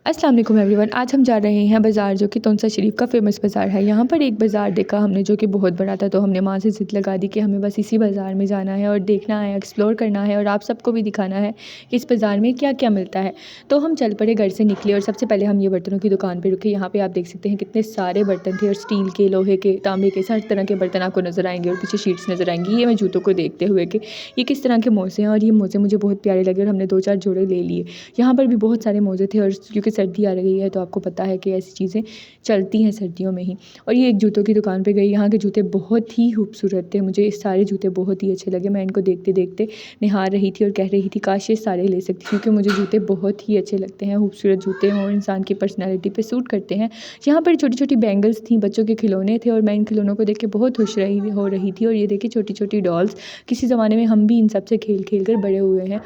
अस्सलाम वालेकुम एवरीवन। आज हम जा रहे हैं बाज़ार, जो कि तोंसा शरीफ का फ़ेमस बाज़ार है। यहाँ पर एक बाज़ार देखा हमने जो कि बहुत बड़ा था, तो हमने वहाँ से ज़िद लगा दी कि हमें बस इसी बाज़ार में जाना है और देखना है, एक्सप्लोर करना है और आप सबको भी दिखाना है कि इस बाज़ार में क्या क्या मिलता है। तो हम चल पड़े, घर से निकले और सबसे पहले हम ये बर्तनों की दुकान पर रुके। यहाँ पर आप देख सकते हैं कितने सारे बर्तन थे, और स्टील के, लोहे के, तांबे के, हर तरह के बर्तन आपको नज़र आएंगे। और पीछे शीट्स नज़र आएंगी। ये मैं जूतों को देखते हुए कि ये किस तरह के मोज़े हैं, और ये मोज़े मुझे बहुत प्यारे लगे और हमने 2-4 जोड़े ले लिए। यहाँ पर भी बहुत सारे मोज़े थे, और क्योंकि सर्दी आ रही है तो आपको पता है कि ऐसी चीज़ें चलती हैं सर्दियों में ही। और ये एक जूतों की दुकान पे गई। यहाँ के जूते बहुत ही खूबसूरत थे, मुझे ये सारे जूते बहुत ही अच्छे लगे। मैं इनको देखते देखते निहार रही थी और कह रही थी काश ये सारे ले सकती, क्योंकि मुझे जूते बहुत ही अच्छे लगते हैं। खूबसूरत जूते हों, इंसान की पर्सनैलिटी पे सूट करते हैं। यहाँ पर छोटी छोटी बैंगल्स थी, बच्चों के खिलौने थे, और मैं इन खिलौनों को देख के बहुत खुश हो रही थी। और ये देखिए छोटी छोटी डॉल्स, किसी ज़माने में हम भी इन सब से खेल खेल कर बड़े हुए हैं।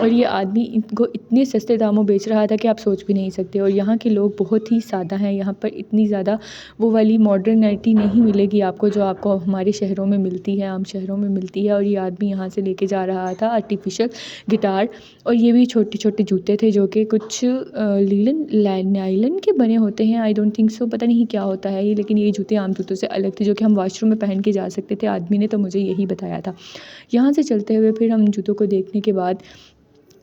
और ये आदमी इनको इतने सस्ते दामों बेच रहा था कि आप सोच भी नहीं सकते। और यहाँ के लोग बहुत ही सादा हैं। यहाँ पर इतनी ज़्यादा वो वाली मॉडर्निटी नहीं मिलेगी आपको जो आपको हमारे शहरों में मिलती है, आम शहरों में मिलती है। और ये आदमी यहाँ से लेके जा रहा था आर्टिफिशियल गिटार, और ये भी छोटे छोटे जूते थे जो कि कुछ नायलन के बने होते हैं। आई डोंट थिंक सो, पता नहीं क्या होता है ये, लेकिन ये जूते आम जूतों से अलग थे, जो कि हम वॉशरूम में पहन के जा सकते थे। आदमी ने तो मुझे यही बताया था। यहाँ से चलते हुए फिर हम जूतों को देखने के बाद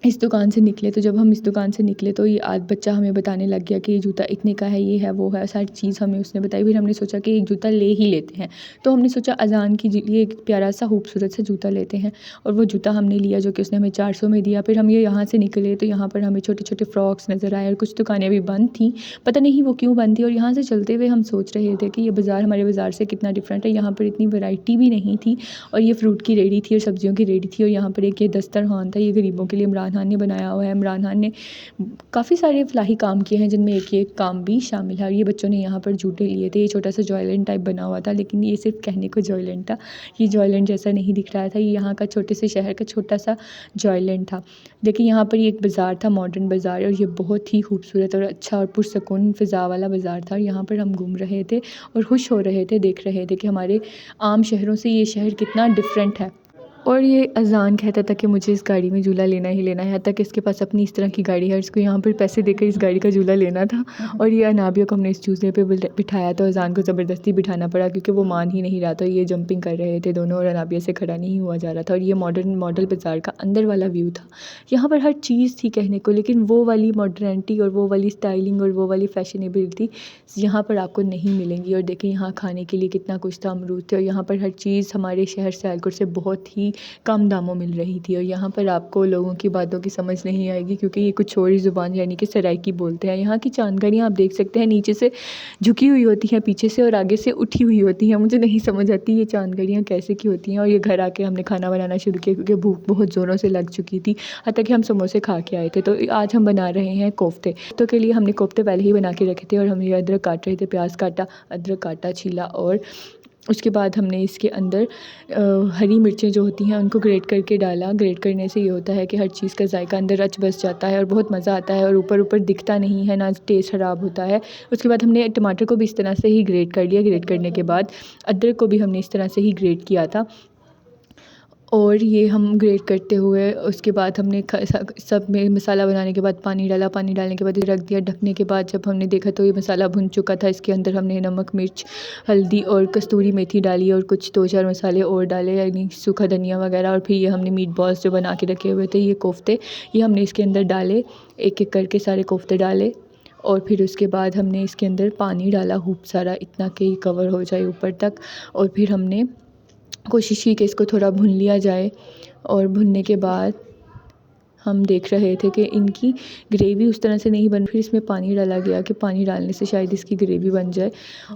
इस दुकान से निकले। तो जब हम इस दुकान से निकले तो ये बच्चा हमें बताने लग गया कि ये जूता इतने का है, ये है, वो है, सारी चीज़ हमें उसने बताई। फिर हमने सोचा कि एक जूता ले ही लेते हैं। तो हमने सोचा अज़ान की लिए एक प्यारा सा खूबसूरत सा जूता लेते हैं, और वो जूता हमने लिया, जो कि उसने हमें 400 में दिया। फिर हम ये यहाँ से निकले तो यहाँ पर हमें छोटे छोटे फ्रॉक्स नज़र आए, और कुछ दुकानें भी बंद थी, पता नहीं वो क्यों बंद थी। और यहाँ से चलते हुए हम सोच रहे थे कि ये बाज़ार हमारे बाज़ार से कितना डिफरेंट है। यहाँ पर इतनी वैरायटी भी नहीं थी, और ये फ्रूट की रेडी थी और सब्जियों की रेडी थी। और यहाँ पर एक ये दस्तरखान था, ये गरीबों के लिए इमरान खान ने बनाया हुआ है। इमरान खान ने काफ़ी सारे फलाही काम किए हैं, जिनमें एक ये काम भी शामिल है। और ये बच्चों ने यहाँ पर जूते लिए थे। ये छोटा सा जॉयलैंड टाइप बना हुआ था, लेकिन ये सिर्फ कहने को जॉयलैंड था, ये जॉयलैंड जैसा नहीं दिख रहा था। ये यहाँ का छोटे से शहर का छोटा सा जॉयलैंड था। लेकिन यहाँ पर ये एक बाज़ार था, मॉडर्न बाज़ार, और ये बहुत ही खूबसूरत और अच्छा और पुरसकून फ़िज़ा वाला बाज़ार था। यहाँ पर हम घूम रहे थे और खुश हो रहे थे, देख रहे थे कि हमारे आम शहरों से ये शहर कितना डिफरेंट है। और ये अज़ान कहता था कि मुझे इस गाड़ी में झूला लेना ही लेना है, यहाँ तक कि इसके पास अपनी इस तरह की गाड़ी है, इसको यहाँ पर पैसे देकर इस गाड़ी का झूला लेना था। और ये अनाबिया को हमने इस झूले पे बिठाया, तो अज़ान को ज़बरदस्ती बिठाना पड़ा, क्योंकि वो मान ही नहीं रहा था। ये जंपिंग कर रहे थे दोनों, और अनाबिया से खड़ा नहीं हुआ जा रहा था। और ये मॉडल बाज़ार का अंदर वाला व्यू था। यहाँ पर हर चीज़ थी कहने को, लेकिन वो वाली मॉडर्निटी और वो वाली स्टाइलिंग और वो वाली फैशनेबिलिटी यहाँ पर आपको नहीं मिलेंगी। और देखिए यहाँ खाने के लिए कितना कुछ था, अमरूद थे, और यहाँ पर हर चीज़ हमारे शहर सियालकोट से बहुत ही कम दामों मिल रही थी। और यहाँ पर आपको लोगों की बातों की समझ नहीं आएगी, क्योंकि ये कुछ और ही ज़ुबान यानी कि सराइकी बोलते हैं। यहाँ की चांदगारियाँ आप देख सकते हैं, नीचे से झुकी हुई होती हैं, पीछे से और आगे से उठी हुई होती हैं। मुझे नहीं समझ आती ये चांदगारियाँ कैसे की होती हैं। और ये घर आके हमने खाना बनाना शुरू किया, क्योंकि भूख बहुत ज़ोरों से लग चुकी थी, हत्ता कि हम समोसे खा के आए थे। तो आज हम बना रहे हैं कोफ्ते। तो के लिए हमने कोफ्ते पहले ही बना के रखे थे, और हम ये अदरक काट रहे थे, प्याज काटा, अदरक काटा, छीला, और उसके बाद हमने इसके अंदर हरी मिर्चें जो होती हैं उनको ग्रेट करके डाला। ग्रेट करने से ये होता है कि हर चीज़ का जायका अंदर रच बस जाता है और बहुत मज़ा आता है, और ऊपर ऊपर दिखता नहीं है, ना टेस्ट ख़राब होता है। उसके बाद हमने टमाटर को भी इस तरह से ही ग्रेट कर लिया। ग्रेट करने के बाद अदरक को भी हमने इस तरह से ही ग्रेट किया था। और ये हम ग्रेट करते हुए उसके बाद हमने सब में मसाला बनाने के बाद पानी डाला। पानी डालने के बाद रख दिया। ढकने के बाद जब हमने देखा तो ये मसाला भुन चुका था। इसके अंदर हमने नमक, मिर्च, हल्दी और कस्तूरी मेथी डाली, और कुछ 2-4 मसाले और डाले, यानी सूखा धनिया वगैरह। और फिर ये हमने मीट बॉल्स जो बना के रखे हुए थे, ये कोफ्ते, ये हमने इसके अंदर डाले। एक एक करके सारे कोफ्ते डाले, और फिर उसके बाद हमने इसके अंदर पानी डाला खूब सारा, इतना कि कवर हो जाए ऊपर तक। और फिर हमने कोशिश की कि इसको थोड़ा भून लिया जाए। और भुनने के बाद हम देख रहे थे कि इनकी ग्रेवी उस तरह से नहीं बन। फिर इसमें पानी डाला गया कि पानी डालने से शायद इसकी ग्रेवी बन जाए।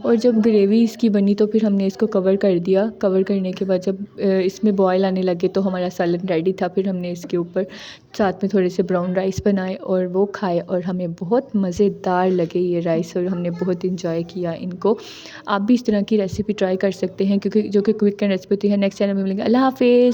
और जब ग्रेवी इसकी बनी तो फिर हमने इसको कवर कर दिया। कवर करने के बाद जब इसमें बॉयल आने लगे तो हमारा सालन रेडी था। फिर हमने इसके ऊपर साथ में थोड़े से ब्राउन राइस बनाए और वो खाए, और हमें बहुत मज़ेदार लगे ये राइस, और हमने बहुत इंजॉय किया इनको। आप भी इस तरह की रेसिपी ट्राई कर सकते हैं, क्योंकि जो कि क्विक एंड रेसिपी होती है। नेक्स्ट चैनल में मिलेंगे। अल्लाह हाफ़िज़।